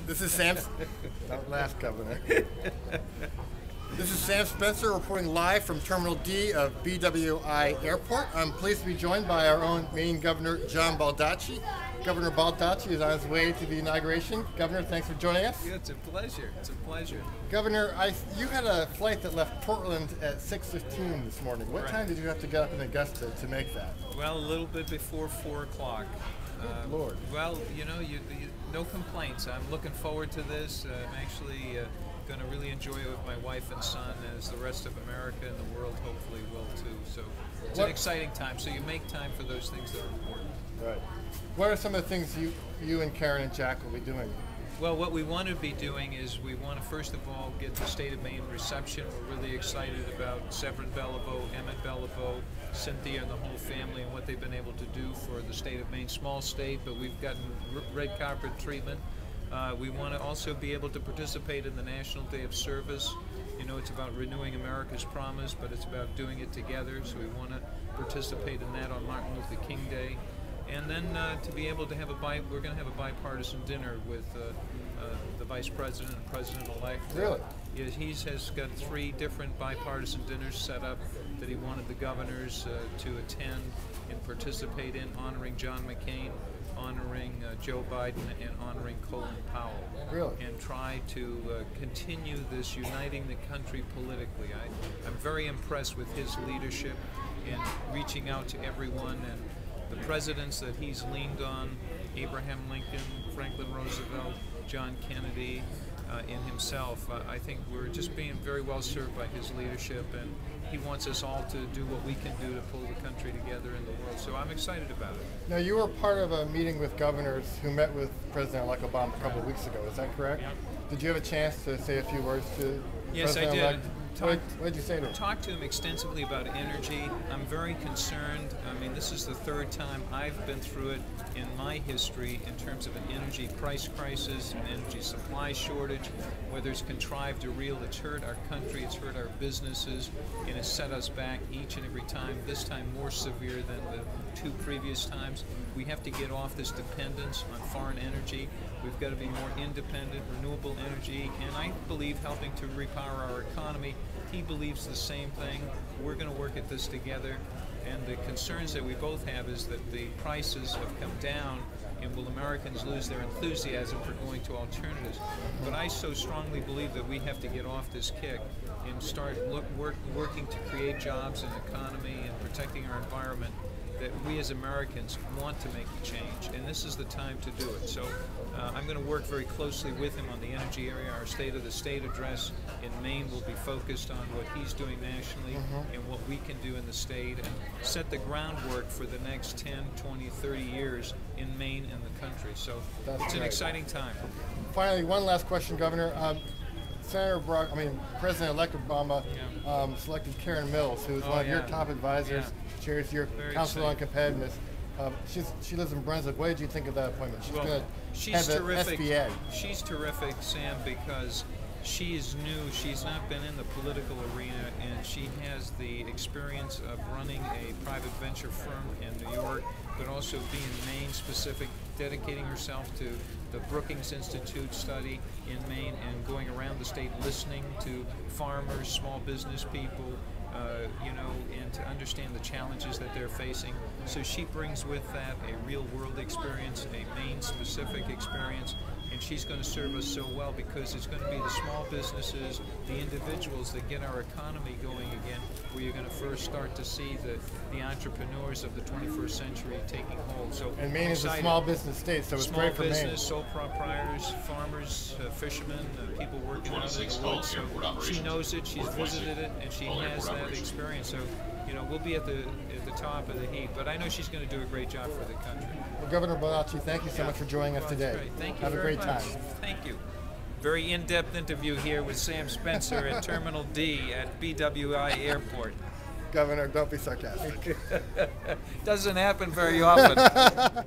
This is Sam. Don't laugh, Governor. This is Sam Spencer reporting live from Terminal D of BWI Airport. I'm pleased to be joined by our own Maine Governor John Baldacci. Governor Baldacci is on his way to the inauguration. Governor, thanks for joining us. Yeah, it's a pleasure. It's a pleasure. Governor, you had a flight that left Portland at 6:15 this morning. What time did you have to get up in Augusta to make that? Well, a little bit before 4 o'clock. Good Lord. Well, you know, no complaints. I'm looking forward to this. I'm actually going to really enjoy it with my wife and son, as the rest of America and the world hopefully will too. So it's an exciting time. So you make time for those things that are important. Right. What are some of the things you and Karen and Jack will be doing? Well, what we want to be doing is we want to first of all get the state of Maine reception. We're really excited about Severin Beliveau, Emmett Beliveau, Cynthia and the whole family and what they've been able to do for the state of Maine. Small state, but we've gotten red carpet treatment. We want to also be able to participate in the National Day of Service. You know, it's about renewing America's promise, but it's about doing it together. So we want to participate in that on Martin Luther King Day. And then to be able to have we're going to have a bipartisan dinner with the Vice President and President-elect. Really? Yeah, he has got 3 different bipartisan dinners set up that he wanted the governors to attend and participate in, honoring John McCain, honoring Joe Biden, and honoring Colin Powell. Really? And try to continue this uniting the country politically. I'm very impressed with his leadership in reaching out to everyone, and the presidents that he's leaned on, Abraham Lincoln, Franklin Roosevelt, John Kennedy, in himself. I think we're just being very well served by his leadership, and he wants us all to do what we can do to pull the country together in the world. So I'm excited about it. Now, you were part of a meeting with governors who met with President-elect Obama a couple of weeks ago. Is that correct? Yeah. Did you have a chance to say a few words to Yes, I did. What did you say to him? Talked to him extensively about energy. I'm very concerned. I mean, this is the 3rd time I've been through it in my history in terms of an energy price crisis, an energy supply shortage, whether it's contrived or real. It's hurt our country, it's hurt our businesses, and it's set us back each and every time, this time more severe than the 2 previous times. We have to get off this dependence on foreign energy. We've got to be more independent, renewable energy, and I believe helping to repower our economy. He believes the same thing. We're going to work at this together, and the concerns that we both have is that the prices have come down, and will Americans lose their enthusiasm for going to alternatives? But I so strongly believe that we have to get off this kick and start working to create jobs and economy and protecting our environment, that we as Americans want to make the change, and this is the time to do it. So I'm going to work very closely with him on the energy area. Our State of the State address in Maine will be focused on what he's doing nationally and what we can do in the state, and set the groundwork for the next 10, 20, 30 years in Maine and the country. So it's an exciting time. Finally, one last question, Governor. President-elect Obama selected Karen Mills, who is one of your top advisors, chairs your Council on Competitiveness. She lives in Brunswick. What did you think of that appointment? She's terrific. SBA. She's terrific, Sam, because she is new. She's not been in the political arena, and she has the experience of running a private venture firm in New York, but also being Maine specific, dedicating herself to the Brookings Institute study in Maine, and going around the state listening to farmers, small business people, and to understand the challenges that they're facing. So she brings with that a real world experience, a Maine specific experience, and she's going to serve us so well, because it's going to be the small businesses, the individuals that get our economy going again, where you're going to first start to see the entrepreneurs of the 21st century taking hold. So and Maine is a small business state, so it's great for Maine. Small business, sole proprietors, farmers, fishermen, people working out in the woods. So she knows it, she's visited it, and she has that experience. So, we'll be at the top of the heap, but I know she's going to do a great job for the country. Well, Governor Baldacci, thank you so much for joining us today. Great. Thank you. Have a great time. Thank you. Very in-depth interview here with Sam Spencer at Terminal D at BWI Airport. Governor, don't be sarcastic. Doesn't happen very often.